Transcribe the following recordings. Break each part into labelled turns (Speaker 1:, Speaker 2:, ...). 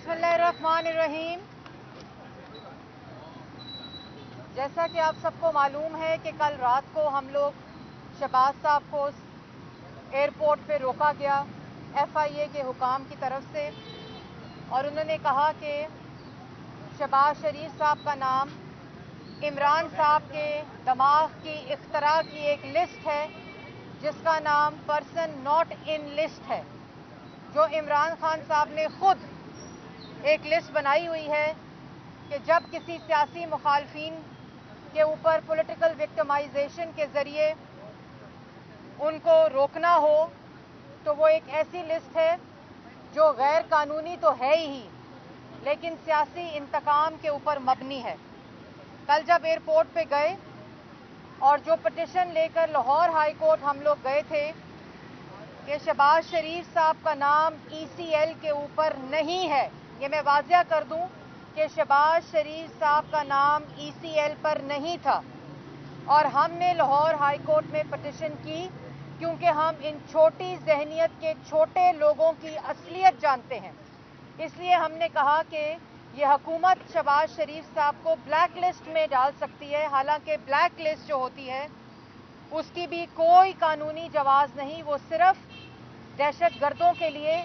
Speaker 1: बिस्मिल्लाहिर्रहमानिर्रहीम। जैसा कि आप सबको मालूम है कि कल रात को हम लोग शहबाज साहब को एयरपोर्ट पे रोका गया FIA के हुकाम की तरफ से, और उन्होंने कहा कि शहबाज शरीफ साहब का नाम इमरान साहब के दिमाग की इख्तरा की एक लिस्ट है जिसका नाम पर्सन नॉट इन लिस्ट है, जो इमरान खान साहब ने खुद एक लिस्ट बनाई हुई है कि जब किसी सियासी मुखालफिन के ऊपर पॉलिटिकल विक्टिमाइजेशन के ज़रिए उनको रोकना हो तो वो एक ऐसी लिस्ट है जो गैर कानूनी तो है ही लेकिन सियासी इंतकाम के ऊपर मबनी है। कल जब एयरपोर्ट पे गए और जो पिटिशन लेकर लाहौर हाई कोर्ट हम लोग गए थे कि शहबाज शरीफ साहब का नाम ECL के ऊपर नहीं है, ये मैं वाज़िया कर दूं कि शहबाज शरीफ साहब का नाम ECL पर नहीं था, और हमने लाहौर हाई कोर्ट में पिटिशन की क्योंकि हम इन छोटी जहनियत के छोटे लोगों की असलियत जानते हैं। इसलिए हमने कहा कि ये हुकूमत शहबाज शरीफ साहब को ब्लैक लिस्ट में डाल सकती है, हालांकि ब्लैक लिस्ट जो होती है उसकी भी कोई कानूनी जवाज़ नहीं, वो सिर्फ दहशत गर्दों के लिए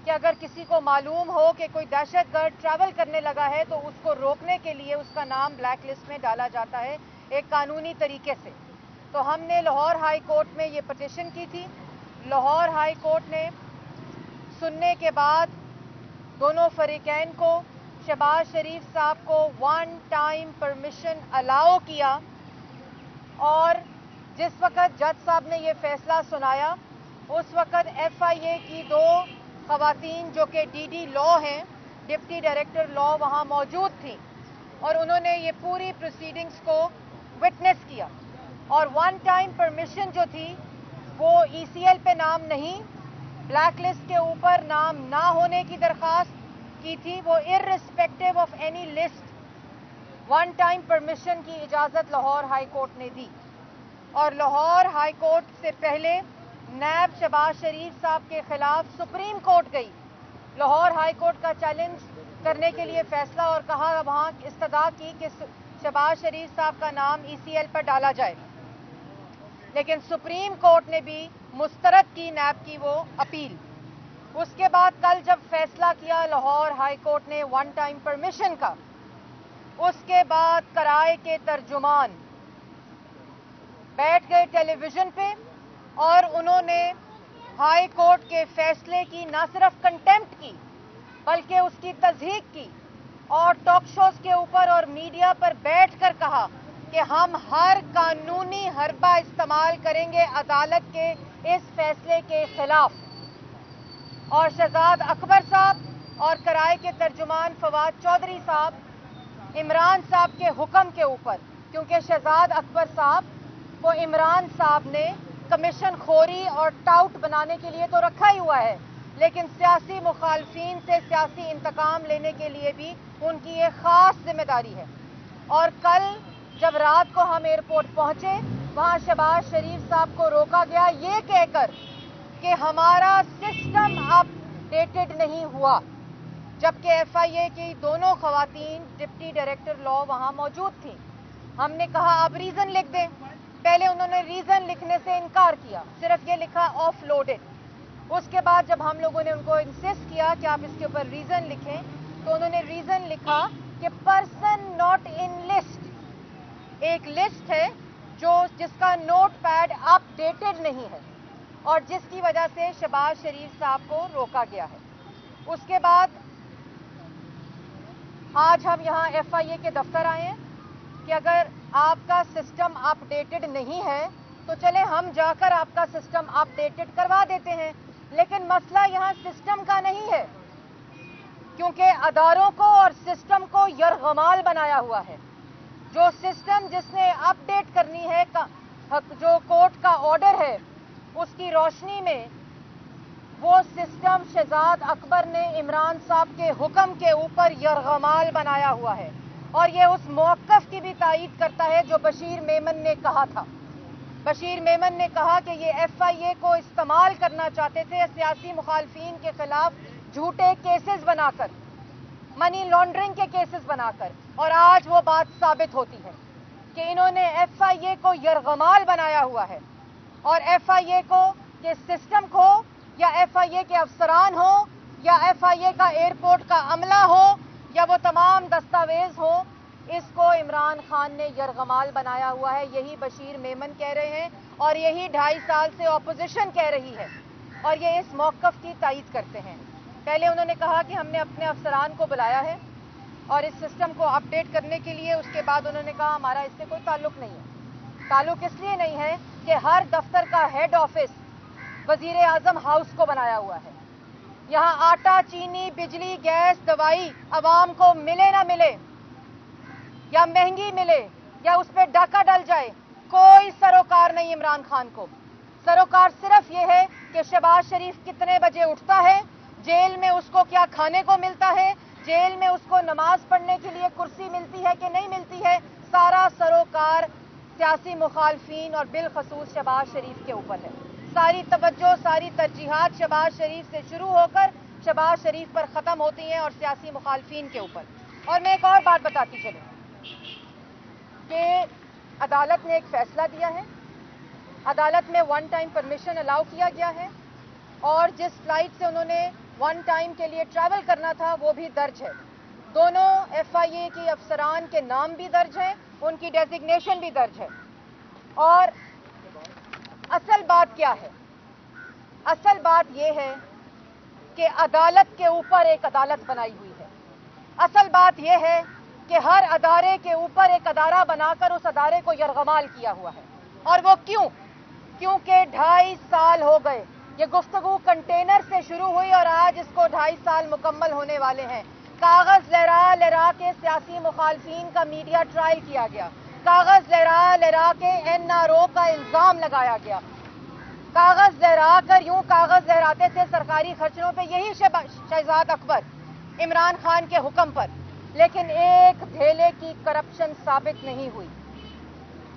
Speaker 1: कि अगर किसी को मालूम हो कि कोई दहशत गर्द ट्रैवल करने लगा है तो उसको रोकने के लिए उसका नाम ब्लैक लिस्ट में डाला जाता है एक कानूनी तरीके से। तो हमने लाहौर हाई कोर्ट में ये पिटिशन की थी। लाहौर हाई कोर्ट ने सुनने के बाद दोनों फरीकैन को, शहबाज शरीफ साहब को 1 टाइम परमिशन अलाउ किया, और जिस वक़्त जज साहब ने ये फैसला सुनाया उस वक़्त FIA की 2 ख़वातीन जो कि DD लॉ हैं, डिप्टी डायरेक्टर लॉ, वहाँ मौजूद थी और उन्होंने ये पूरी प्रोसीडिंग्स को विटनेस किया। और 1 टाइम परमिशन जो थी वो ECL पे नाम नहीं, ब्लैक लिस्ट के ऊपर नाम ना होने की दरख्वास्त की थी। वो irrespective of any list 1 time permission की इजाज़त लाहौर हाई कोर्ट ने दी, और लाहौर हाई कोर्ट से पहले नैब शहबाज शरीफ साहब के खिलाफ सुप्रीम कोर्ट गई, लाहौर हाई कोर्ट का चैलेंज करने के लिए फैसला, और कहा वहाँ इस्तदा की कि शहबाज शरीफ साहब का नाम ECL पर डाला जाए, लेकिन सुप्रीम कोर्ट ने भी मुस्तरद की नैब की वो अपील। उसके बाद कल जब फैसला किया लाहौर हाई कोर्ट ने 1 टाइम परमिशन का, उसके बाद कराए के तर्जुमान बैठ गए टेलीविजन पे और उन्होंने हाई कोर्ट के फैसले की न सिर्फ कंटेम्प्ट की बल्कि उसकी तज़हीक की, और टॉक शोज के ऊपर और मीडिया पर बैठकर कहा कि हम हर कानूनी हरबा इस्तेमाल करेंगे अदालत के इस फैसले के खिलाफ। और शहजाद अकबर साहब और कराए के तर्जुमान फवाद चौधरी साहब इमरान साहब के हुक्म के ऊपर, क्योंकि शहजाद अकबर साहब को इमरान साहब ने कमीशन खोरी और टाउट बनाने के लिए तो रखा ही हुआ है, लेकिन सियासी मुखालफिन से सियासी इंतकाम लेने के लिए भी उनकी एक ख़ास जिम्मेदारी है। और कल जब रात को हम एयरपोर्ट पहुंचे, वहां शहबाज शरीफ साहब को रोका गया ये कहकर कि हमारा सिस्टम अपडेटेड नहीं हुआ, जबकि FIA की दोनों ख़वातीन डिप्टी डायरेक्टर लॉ वहां मौजूद थी। हमने कहा आप रीज़न लिख दें। पहले उन्होंने रीज़न लिखने से इनकार किया, सिर्फ ये लिखा ऑफ लोडेड। उसके बाद जब हम लोगों ने उनको इंसिस्ट किया कि आप इसके ऊपर रीज़न लिखें, तो उन्होंने रीज़न लिखा कि पर्सन नॉट इन लिस्ट एक लिस्ट है जिसका नोट पैड अपडेटेड नहीं है, और जिसकी वजह से शहबाज शरीफ साहब को रोका गया है। उसके बाद आज हम यहाँ FIA के दफ्तर आए हैं कि अगर आपका सिस्टम अपडेटेड नहीं है तो चले हम जाकर आपका सिस्टम अपडेटेड करवा देते हैं, लेकिन मसला यहाँ सिस्टम का नहीं है, क्योंकि अदारों को और सिस्टम को यरगमाल बनाया हुआ है। जो सिस्टम जिसने अपडेट करनी है जो कोर्ट का ऑर्डर है, उसकी रोशनी में वो सिस्टम शहजाद अकबर ने इमरान साहब के हुक्म के ऊपर यरगमाल बनाया हुआ है, और ये उस मौक़िफ़ की भी तायीद करता है जो बशीर मेमन ने कहा था। बशीर मेमन ने कहा कि ये FIA को इस्तेमाल करना चाहते थे सियासी मुखालफिन के खिलाफ झूठे केसेस बनाकर, मनी लॉन्ड्रिंग के केसेस बनाकर, और आज वो बात साबित होती है कि इन्होंने एफआईए को यरगमाल बनाया हुआ है। और एफआईए को के सिस्टम को, या एफआईए के अफसरान हो, या एफआईए का एयरपोर्ट का अमला हो, या वो तमाम दस्तावेज हो, इसको इमरान खान ने यरगमाल बनाया हुआ है। यही बशीर मेमन कह रहे हैं और यही 2.5 साल से ऑपोजिशन कह रही है, और ये इस मौक़िफ़ की तायीद करते हैं। पहले उन्होंने कहा कि हमने अपने अफसरान को बुलाया है और इस सिस्टम को अपडेट करने के लिए। उसके बाद उन्होंने कहा हमारा इससे कोई ताल्लुक नहीं है। ताल्लुक इसलिए नहीं है कि हर दफ्तर का हेड ऑफिस वजीर आजम हाउस को बनाया हुआ है। यहाँ आटा, चीनी, बिजली, गैस, दवाई आवाम को मिले ना मिले, या महंगी मिले, या उस पर डाका डल जाए, कोई सरोकार नहीं इमरान खान को। सरोकार सिर्फ ये है कि शहबाज शरीफ कितने बजे उठता है, जेल में उसको क्या खाने को मिलता है, जेल में उसको नमाज पढ़ने के लिए कुर्सी मिलती है कि नहीं मिलती है। सारा सरोकार सियासी मुखालफीन और बिलखसूस शहबाज शरीफ के ऊपर है। सारी तवज्जो, सारी तरजीहात शहबाज शरीफ से शुरू होकर शहबाज शरीफ पर ख़त्म होती हैं और सियासी मुखालफीन के ऊपर। और मैं एक और बात बताती चलूँ कि अदालत ने एक फैसला दिया है। अदालत में 1 टाइम परमिशन अलाउ किया गया है, और जिस फ्लाइट से उन्होंने 1 टाइम के लिए ट्रैवल करना था वो भी दर्ज है। दोनों एफआईए की अफसरान के नाम भी दर्ज हैं, उनकी डेजिग्नेशन भी दर्ज है। और असल बात क्या है? असल बात यह है कि अदालत के ऊपर एक अदालत बनाई हुई है। असल बात यह है कि हर अदारे के ऊपर एक अदारा बनाकर उस अदारे को यरगमाल किया हुआ है। और वो क्यों? क्योंकि 2.5 साल हो गए। ये गुफ्तगू कंटेनर से शुरू हुई और आज इसको 2.5 साल मुकम्मल होने वाले हैं। कागज लहरा लहरा के सियासी मुखालफीन का मीडिया ट्रायल किया गया। कागज लहरा लहरा के एनआरओ का इल्जाम लगाया गया। कागज लहरा कर, यूं कागज लहराते थे सरकारी खर्चों पे यही शहजाद अकबर इमरान खान के हुक्म पर, लेकिन एक धेले की करप्शन साबित नहीं हुई।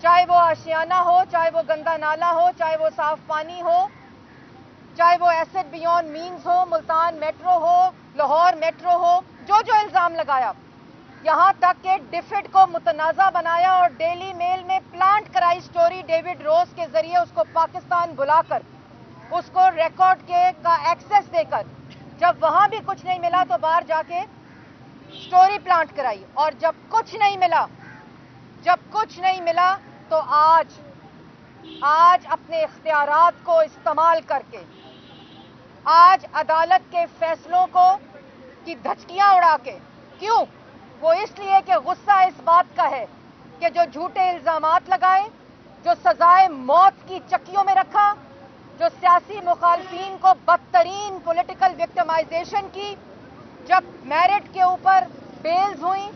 Speaker 1: चाहे वो आशियाना हो, चाहे वो गंदा नाला हो, चाहे वो साफ पानी हो, चाहे वो एसिड बियॉन्ड मीन्स हो, मुल्तान मेट्रो हो, लाहौर मेट्रो हो, जो जो इल्जाम लगाया, यहां तक कि डिफिड को मुतनाज़ा बनाया और डेली मेल में प्लांट कराई स्टोरी डेविड रोज के जरिए उसको पाकिस्तान बुलाकर उसको रिकॉर्ड का एक्सेस देकर, जब वहां भी कुछ नहीं मिला तो बाहर जाके स्टोरी प्लांट कराई। और जब कुछ नहीं मिला तो आज अपने इख्तियारात को इस्तेमाल करके, आज अदालत के फैसलों को की धचकियां उड़ा के, क्यों? वो इसलिए कि गुस्सा इस बात का है कि जो झूठे इल्जामात लगाए, जो सजाए मौत की चक्कियों में रखा, जो सियासी मुखालफीन को बदतरीन पॉलिटिकल विक्टिमाइजेशन की, जब मेरिट के ऊपर बेल्स हुई,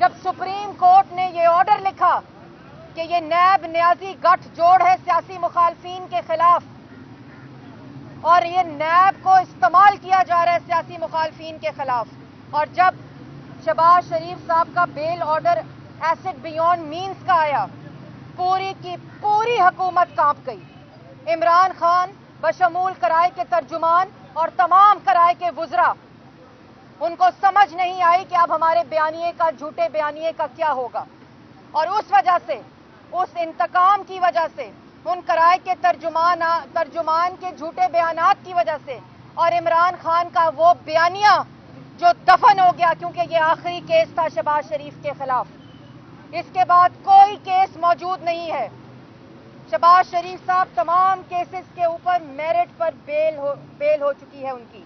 Speaker 1: जब सुप्रीम कोर्ट ने ये ऑर्डर लिखा कि ये नैब न्याजी गठजोड़ है सियासी मुखालफीन के खिलाफ, और ये नैब को इस्तेमाल किया जा रहा है सियासी मुखालफीन के खिलाफ, और जब शहबाज शरीफ साहब का bail order acid beyond means का आया, पूरी की पूरी हुकूमत कांप गई। इमरान खान बशमूल कराए के तर्जुमान और तमाम कराए के वुज़रा, उनको समझ नहीं आई कि अब हमारे बयानिए का, झूठे बयानिए का क्या होगा। और उस वजह से, उस इंतकाम की वजह से, उन कराए के तर्जुमान के झूठे बयानात की वजह से, और इमरान खान का वो बयानिया जो दफन हो गया, क्योंकि ये आखिरी केस था शहबाज शरीफ के खिलाफ। इसके बाद कोई केस मौजूद नहीं है। शहबाज शरीफ साहब तमाम केसेस के ऊपर मेरिट पर बेल हो चुकी है उनकी,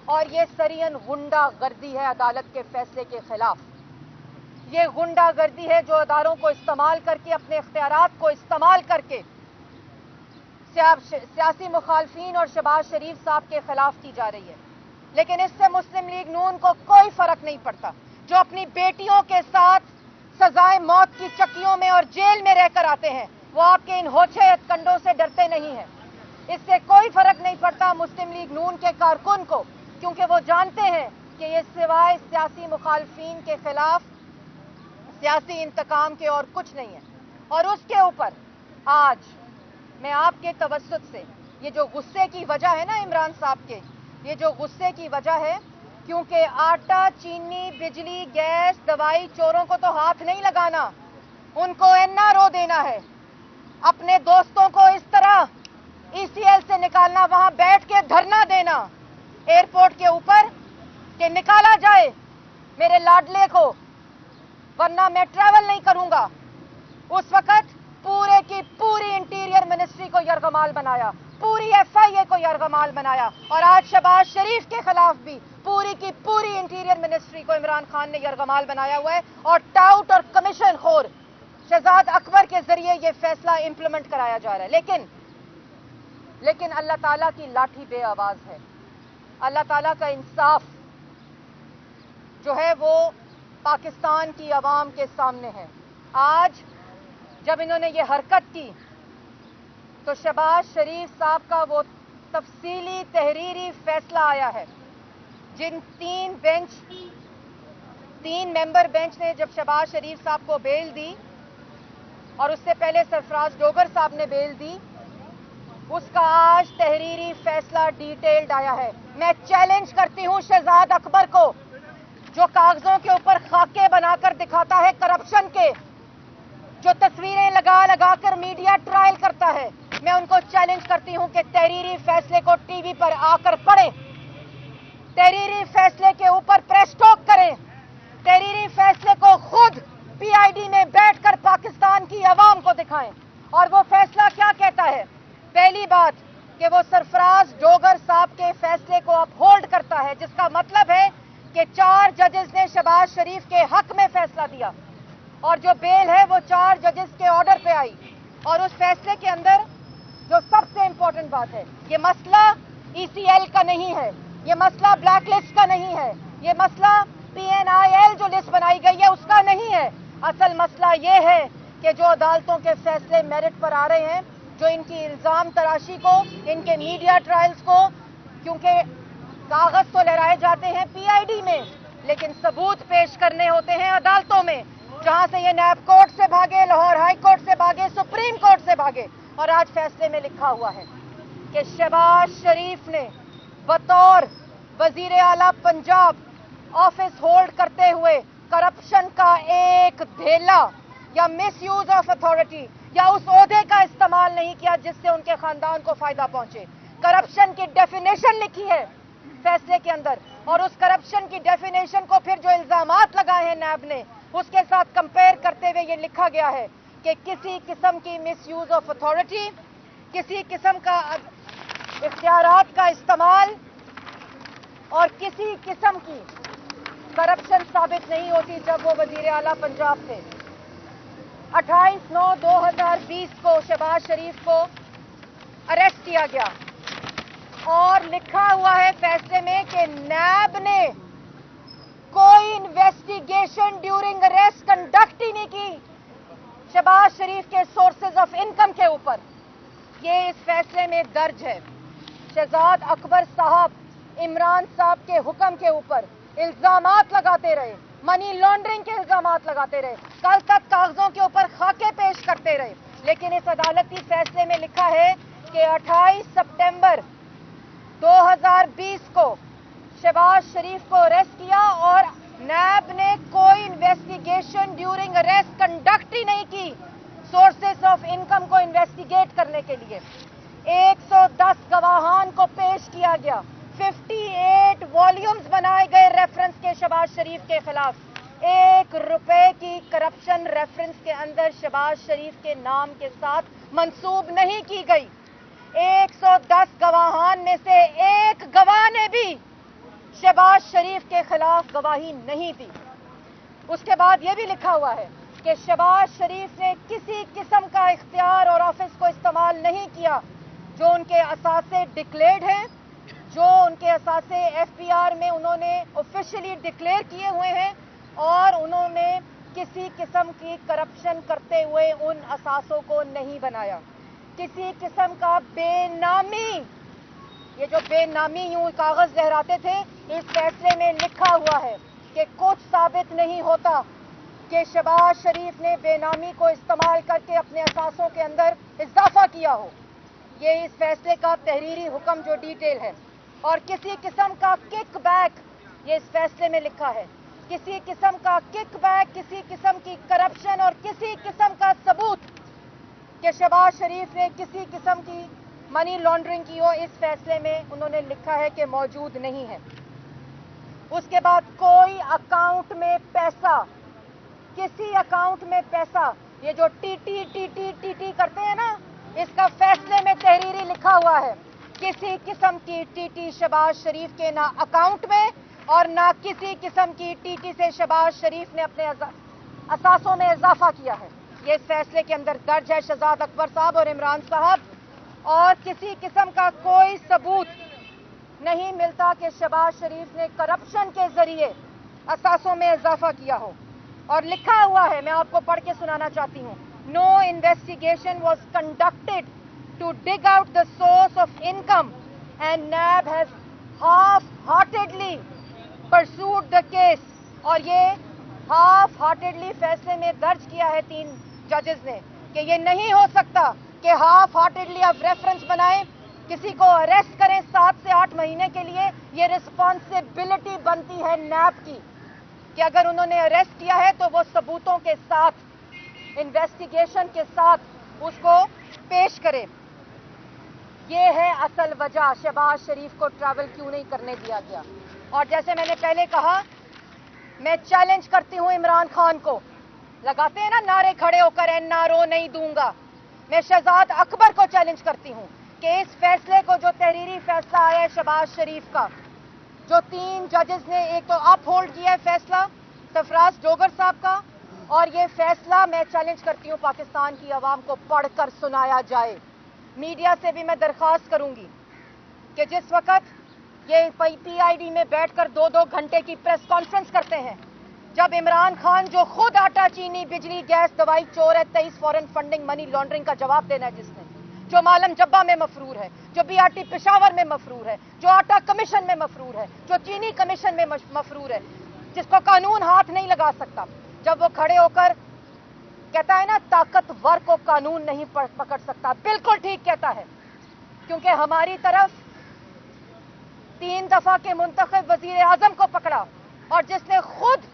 Speaker 1: और ये सरियन गुंडागर्दी है अदालत के फैसले के खिलाफ। ये गुंडागर्दी है जो अदारों को इस्तेमाल करके, अपने इख्तियारात को इस्तेमाल करके सियासी मुखालफीन और शहबाज शरीफ साहब के खिलाफ की जा रही है। लेकिन इससे मुस्लिम लीग नून को कोई फर्क नहीं पड़ता, जो अपनी बेटियों के साथ सजाए मौत की चक्कियों में और जेल में रहकर आते हैं, वो आपके इन होछे कंडों से डरते नहीं हैं। इससे कोई फर्क नहीं पड़ता मुस्लिम लीग नून के कारकुन को, क्योंकि वो जानते हैं कि ये सिवाय सियासी मुखालफीन के खिलाफ सियासी इंतकाम के और कुछ नहीं है। और उसके ऊपर आज मैं आपके तवज्जुह से, ये जो गुस्से की वजह है ना इमरान साहब के, ये जो गुस्से की वजह है, क्योंकि आटा, चीनी, बिजली, गैस, दवाई चोरों को तो हाथ नहीं लगाना, उनको एनआरओ देना है। अपने दोस्तों को इस तरह ईसीएल से निकालना, वहां बैठ के धरना देना एयरपोर्ट के ऊपर कि निकाला जाए मेरे लाडले को, वरना मैं ट्रैवल नहीं करूंगा। उस वक्त पूरे की पूरी इंटीरियर मिनिस्ट्री को यरगमाल बनाया, पूरी एफआईए को यरगमाल बनाया, और आज शहबाज शरीफ के खिलाफ भी पूरी की पूरी इंटीरियर मिनिस्ट्री को इमरान खान ने यरगमाल बनाया हुआ है। और टाउट और कमीशन खोर शहजाद अकबर के जरिए यह फैसला इंप्लीमेंट कराया जा रहा है। लेकिन अल्लाह ताला की लाठी बेआवाज है। अल्लाह ताला का इंसाफ जो है वो पाकिस्तान की आवाम के सामने है। आज जब इन्होंने ये हरकत की तो शहबाज शरीफ साहब का वो तफसीली तहरीरी फैसला आया है, जिन तीन मेंबर बेंच ने जब शहबाज शरीफ साहब को बेल दी और उससे पहले सरफराज डोगर साहब ने बेल दी, उसका आज तहरीरी फैसला डिटेल्ड आया है। मैं चैलेंज करती हूं शहजाद अकबर को, जो कागजों के ऊपर खाके बनाकर दिखाता है करप्शन के, जो तस्वीरें लगा कर मीडिया ट्रायल करता है, मैं उनको चैलेंज करती हूं कि तहरीरी फैसले को टीवी पर आकर पढ़ें, तहरीरी फैसले के ऊपर प्रेस टॉक करें, तहरीरी फैसले को खुद पीआईडी में बैठकर पाकिस्तान की आवाम को दिखाएं। और वो फैसला क्या कहता है? पहली बात कि वो सरफराज डोगर साहब के फैसले को अपहोल्ड करता है, जिसका मतलब है कि 4 जजेस ने शहबाज शरीफ के हक में फैसला दिया और जो बेल है वो 4 जजेस के ऑर्डर पे आई। और उस फैसले के अंदर जो सबसे इंपॉर्टेंट बात है, ये मसला ईसीएल का नहीं है, ये मसला ब्लैक लिस्ट का नहीं है, ये मसला पीएनआईएल जो लिस्ट बनाई गई है उसका नहीं है। असल मसला ये है कि जो अदालतों के फैसले मेरिट पर आ रहे हैं, जो इनकी इल्जाम तराशी को, इनके मीडिया ट्रायल्स को, क्योंकि कागज तो लहराए जाते हैं पीआईडी में, लेकिन सबूत पेश करने होते हैं अदालतों में, जहां से ये नैब कोर्ट से भागे, लाहौर हाई कोर्ट से भागे, सुप्रीम कोर्ट से भागे। और आज फैसले में लिखा हुआ है कि शहबाज शरीफ ने बतौर वजीर आला पंजाब ऑफिस होल्ड करते हुए करप्शन का एक धेला या मिसयूज ऑफ अथॉरिटी या उस ओहदे का इस्तेमाल नहीं किया जिससे उनके खानदान को फायदा पहुंचे। करप्शन की डेफिनेशन लिखी है फैसले के अंदर, और उस करप्शन की डेफिनेशन को फिर जो इल्जामात लगाए हैं नैब ने, उसके साथ कंपेयर करते हुए ये लिखा गया है कि किसी किस्म की मिसयूज ऑफ अथॉरिटी, किसी किस्म का इख्तियारात का इस्तेमाल और किसी किस्म की करप्शन साबित नहीं होती जब वो वजीर आला पंजाब थे। 28/9/2020 को शहबाज शरीफ को अरेस्ट किया गया और लिखा हुआ है फैसले में कि नैब ने कोई इन्वेस्टिगेशन ड्यूरिंग अरेस्ट कंडक्ट ही नहीं की शहबाज शरीफ के सोर्सेज ऑफ इनकम के ऊपर। ये इस फैसले में दर्ज है। शहजाद अकबर साहब इमरान साहब के हुक्म के ऊपर इल्जामात लगाते रहे, मनी लॉन्ड्रिंग के इल्जामात लगाते रहे, कल तक कागजों के ऊपर खाके पेश करते रहे, लेकिन इस अदालती फैसले में लिखा है कि 28 सितंबर 2020 को शहबाज शरीफ को अरेस्ट किया और नैब ने कोई इन्वेस्टिगेशन ड्यूरिंग अरेस्ट कंडक्ट ही नहीं की सोर्सेस ऑफ इनकम को इन्वेस्टिगेट करने के लिए। 110 गवाहान को पेश किया गया, 58 वॉल्यूम्स बनाए गए रेफरेंस के शहबाज शरीफ के खिलाफ। 1 रुपए की करप्शन रेफरेंस के अंदर शहबाज शरीफ के नाम के साथ मंसूब नहीं की गई। 110 गवाहान में से एक गवाह ने भी शहबाज शरीफ के खिलाफ गवाही नहीं दी। उसके बाद यह भी लिखा हुआ है कि शहबाज शरीफ ने किसी किस्म का इख्तियार और ऑफिस को इस्तेमाल नहीं किया जो उनके असासे डिक्लेयर्ड हैं, जो उनके असासे एफपीआर में उन्होंने ऑफिशियली डिक्लेयर किए हुए हैं, और उन्होंने किसी किस्म की करप्शन करते हुए उन असासों को नहीं बनाया। किसी किस्म का बेनामी, ये जो बेनामी यूं कागज लहराते थे, इस फैसले में लिखा हुआ है कि कुछ साबित नहीं होता कि शहबाज शरीफ ने बेनामी को इस्तेमाल करके अपने असासों के अंदर इजाफा किया हो। ये इस फैसले का तहरीरी हुक्म जो डिटेल है। और किसी किस्म का किक बैक ये इस फैसले में लिखा है। किसी किस्म का किक बैक, किसी किस्म की करप्शन और किसी किस्म का सबूत कि शहबाज शरीफ ने किसी किस्म की मनी लॉन्ड्रिंग की हो, इस फैसले में उन्होंने लिखा है कि मौजूद नहीं है। उसके बाद कोई अकाउंट में पैसा, किसी अकाउंट में पैसा, ये जो टीटी करते हैं ना, इसका फैसले में तहरीरी लिखा हुआ है, किसी किस्म की टीटी शहबाज शरीफ के ना अकाउंट में और ना किसी किस्म की टीटी से शहबाज शरीफ ने अपने असासों में इजाफा किया है। ये इस फैसले के अंदर दर्ज है। शहजाद अकबर साहब और इमरान साहब, और किसी किस्म का कोई सबूत नहीं मिलता कि शहबाज शरीफ ने करप्शन के जरिए असासों में इजाफा किया हो। और लिखा हुआ है, मैं आपको पढ़ के सुनाना चाहती हूँ, no investigation was conducted to dig out the source of income and NAB has half heartedly pursued the case. और ये हाफ हार्टेडली फैसले में दर्ज किया है 3 जजेस ने कि ये नहीं हो सकता कि हाफ हार्टेडली आप रेफरेंस बनाएं, किसी को अरेस्ट करें 7 से 8 महीने के लिए। ये रिस्पॉन्सिबिलिटी बनती है नैब की कि अगर उन्होंने अरेस्ट किया है तो वो सबूतों के साथ, इन्वेस्टिगेशन के साथ उसको पेश करें। ये है असल वजह शहबाज शरीफ को ट्रैवल क्यों नहीं करने दिया गया। और जैसे मैंने पहले कहा, मैं चैलेंज करती हूं इमरान खान को, लगाते हैं ना नारे खड़े होकर, एनआरओ नहीं दूंगा। मैं शहजाद अकबर को चैलेंज करती हूं कि इस फैसले को, जो तहरीरी फैसला आया है शहबाज शरीफ का, जो 3 जजेस ने एक तो अप होल्ड किया है फैसला सरफराज डोगर साहब का, और ये फैसला मैं चैलेंज करती हूं पाकिस्तान की आवाम को पढ़कर सुनाया जाए। मीडिया से भी मैं दरख्वास्त करूंगी कि जिस वक्त ये पीआईडी में बैठकर 2-2 घंटे की प्रेस कॉन्फ्रेंस करते हैं, जब इमरान खान जो खुद आटा, चीनी, बिजली, गैस, दवाई चोर है, 23 फॉरेन फंडिंग, मनी लॉन्ड्रिंग का जवाब देना है, जिसने, जो मालम जब्बा में मफरूर है, जो बीआरटी पेशावर में मफरूर है, जो आटा कमीशन में मफरूर है, जो चीनी कमीशन में मफरूर है, जिसको कानून हाथ नहीं लगा सकता, जब वो खड़े होकर कहता है ना ताकतवर को कानून नहीं पकड़ सकता, बिल्कुल ठीक कहता है। क्योंकि हमारी तरफ 3 दफा के मुंतखब वजीर आजम को पकड़ा और जिसने खुद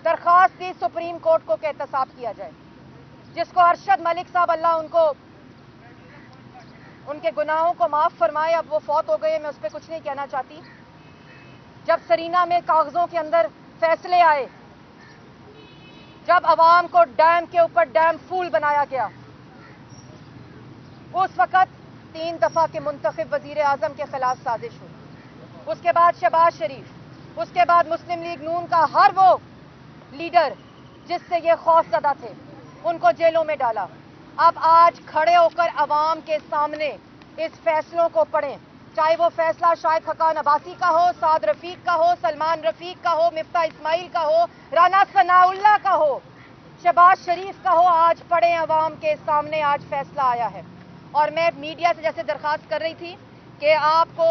Speaker 1: दरखास्त दी सुप्रीम कोर्ट को कि एहतसाब किया जाए, जिसको अरशद मलिक साहब, अल्लाह उनको, उनके गुनाहों को माफ फरमाए, अब वो फौत हो गए, मैं उस पर कुछ नहीं कहना चाहती। जब सरीना में कागजों के अंदर फैसले आए, जब अवाम को डैम के ऊपर डैम फूल बनाया गया, उस वक्त 3 दफा के मुंतखब वजीर आजम के खिलाफ साजिश हुई। उसके बाद शहबाज शरीफ, उसके बाद मुस्लिम लीग नून का हर वो लीडर जिससे ये खौफजदा थे, उनको जेलों में डाला। अब आज खड़े होकर अवाम के सामने इस फैसलों को पढ़ें, चाहे वो फैसला शायद खकान अब्बासी का हो, साद रफीक का हो, सलमान रफीक का हो, मिफ्ता इस्माइल का हो, राना सनाउल्लाह का हो, शहबाज शरीफ का हो, आज पढ़ें अवाम के सामने आज फैसला आया है। और मैं मीडिया से जैसे दरख्वास्त कर रही थी कि आपको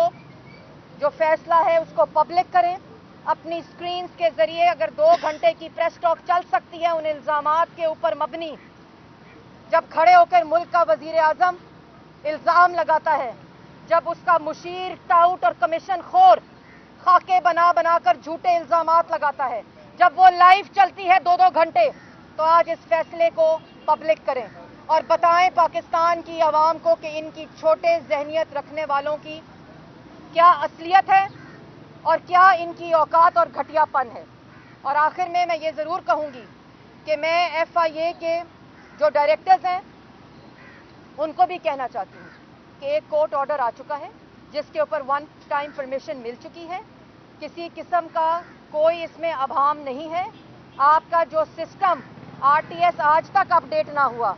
Speaker 1: जो फैसला है उसको पब्लिक करें, अपनी स्क्रीन्स के जरिए। अगर 2 घंटे की प्रेस टॉक चल सकती है उन इल्जामात के ऊपर मबनी, जब खड़े होकर मुल्क का वजीर आजम इल्जाम लगाता है, जब उसका मुशीर, टाउट और कमीशन खोर खाके बना बनाकर झूठे इल्जामात लगाता है, जब वो लाइव चलती है 2-2 घंटे, तो आज इस फैसले को पब्लिक करें और बताएं पाकिस्तान की आवाम को कि इनकी छोटे जहनियत रखने वालों की क्या असलियत है और क्या इनकी औकात और घटियापन है। और आखिर में मैं ये ज़रूर कहूँगी कि मैं FIA के जो डायरेक्टर्स हैं उनको भी कहना चाहती हूँ कि एक कोर्ट ऑर्डर आ चुका है जिसके ऊपर 1 टाइम परमिशन मिल चुकी है, किसी किस्म का कोई इसमें अभाम नहीं है। आपका जो सिस्टम RTS आज तक अपडेट ना हुआ,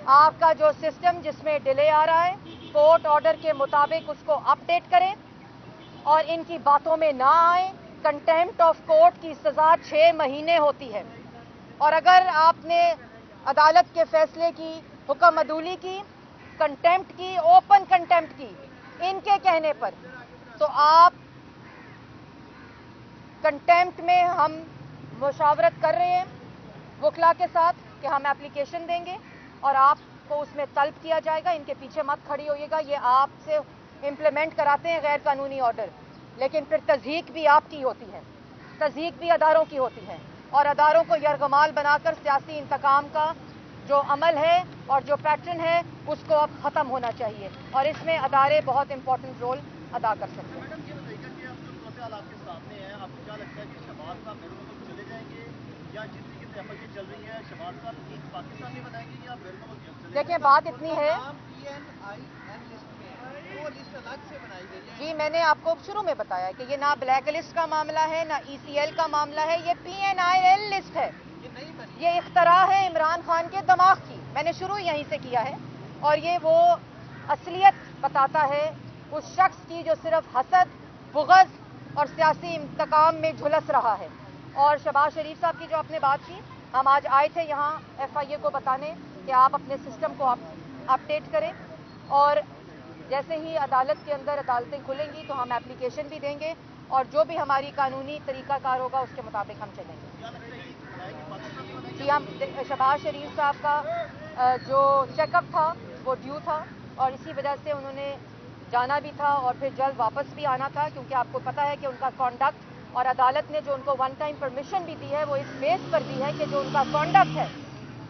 Speaker 1: आपका जो सिस्टम जिसमें डिले आ रहा है, कोर्ट ऑर्डर के मुताबिक उसको अपडेट करें और इनकी बातों में ना आए। कंटेम्प्ट ऑफ कोर्ट की सज़ा 6 महीने होती है और अगर आपने अदालत के फैसले की हुक्म अदूली की, कंटेम्प्ट की, ओपन कंटेम्प्ट की इनके कहने पर, तो आप कंटेम्प्ट में हम मुशावरत कर रहे हैं वकला के साथ कि हम एप्लीकेशन देंगे और आपको उसमें तलब किया जाएगा। इनके पीछे मत खड़ी होइएगा, ये आपसे इम्प्लीमेंट कराते हैं गैर कानूनी ऑर्डर। लेकिन फिर तज़हीक भी आपकी होती है, तज़हीक भी अदारों की होती है, और अदारों को यरगमाल बनाकर सियासी इंतकाम का जो अमल है और जो पैटर्न है उसको अब ख़त्म होना चाहिए, और इसमें अदारे बहुत इंपॉर्टेंट रोल अदा कर सकते हैं।
Speaker 2: मैडम, ये बताइएगा कि अब जो सूरत आपके सामने है, आपको क्या लगता है कि शहबाज साहब बैरून मुल्क चले जाएंगे, या जितनी की तहफ़्फ़ुज़ चल रही है शहबाज साहब एक पाकिस्तान में बनाएंगे या बैरून मुल्क चले जाएंगे?
Speaker 1: देखिए, बात इतनी है,
Speaker 2: PNIN लिस्ट में वो लिस्ट अलग से बनाई गई है।
Speaker 1: जी मैंने आपको शुरू में बताया कि ये ना ब्लैक लिस्ट का मामला है, ना ECL का मामला है, ये PNIL लिस्ट है।
Speaker 2: ये नहीं बनी।
Speaker 1: ये इख्तरा है इमरान खान के दिमाग की, मैंने शुरू यहीं से किया है, और ये वो असलियत बताता है उस शख्स की जो सिर्फ हसद, बुग़्ज़ और सियासी इंतकाम में झुलस रहा है। और शहबाज शरीफ साहब की जो आपने बात की, हम आज आए थे यहाँ FIA को बताने कि आप अपने सिस्टम को अपडेट करें, और जैसे ही अदालत के अंदर अदालतें खुलेंगी तो हम एप्लीकेशन भी देंगे, और जो भी हमारी कानूनी तरीक़ाकार होगा उसके मुताबिक हम चलेंगे। जी, हम शहबाज शरीफ साहब का जो चेकअप था वो ड्यू था, और इसी वजह से उन्होंने जाना भी था और फिर जल्द वापस भी आना था, क्योंकि आपको पता है कि उनका कॉन्डक्ट, और अदालत ने जो उनको वन टाइम परमिशन भी दी है वो इस बेस पर दी है कि जो उनका कॉन्डक्ट है,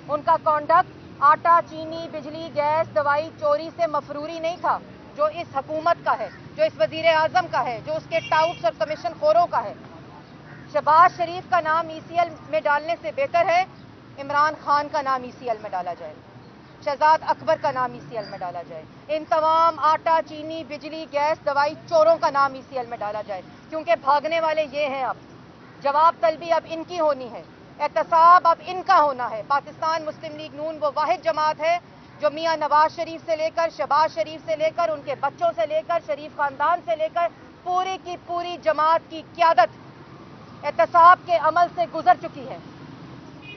Speaker 1: उनका कॉन्डक्ट आटा, चीनी, बिजली, गैस, दवाई चोरी से मफरूरी नहीं था, जो इस हुकूमत का है, जो इस वज़ीर आज़म का है, जो उसके टाउट्स और कमीशन खोरों का है। शहबाज शरीफ का नाम ECL में डालने से बेहतर है इमरान खान का नाम ECL में डाला जाए, शहजाद अकबर का नाम ECL में डाला जाए, इन तमाम आटा, चीनी, बिजली, गैस, दवाई चोरों का नाम ECL में डाला जाए, क्योंकि भागने वाले ये हैं। अब जवाब तलबी अब इनकी होनी है, एहतसाब अब इनका होना है। पाकिस्तान मुस्लिम लीग नून वो वाहिद जमात है जो मियाँ नवाज शरीफ से लेकर, शहबाज शरीफ से लेकर, उनके बच्चों से लेकर, शरीफ खानदान से लेकर पूरी की पूरी जमात की क़यादत एहतसाब के अमल से गुजर चुकी है।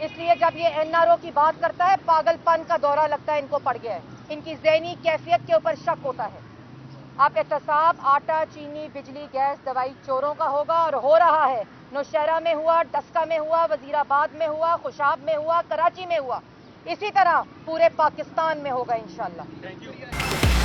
Speaker 1: इसलिए जब ये NRO की बात करता है, पागलपन का दौरा लगता है इनको पड़ गया है, इनकी ज़हनी कैफियत के ऊपर शक होता है। अब एहतसाब आटा, चीनी, बिजली, गैस, दवाई चोरों का होगा, और हो रहा है। नौशहरा में हुआ, डस्का में हुआ, वजीराबाद में हुआ, खुशाब में हुआ, कराची में हुआ, इसी तरह पूरे पाकिस्तान में होगा इंशाअल्लाह।
Speaker 2: Thank you.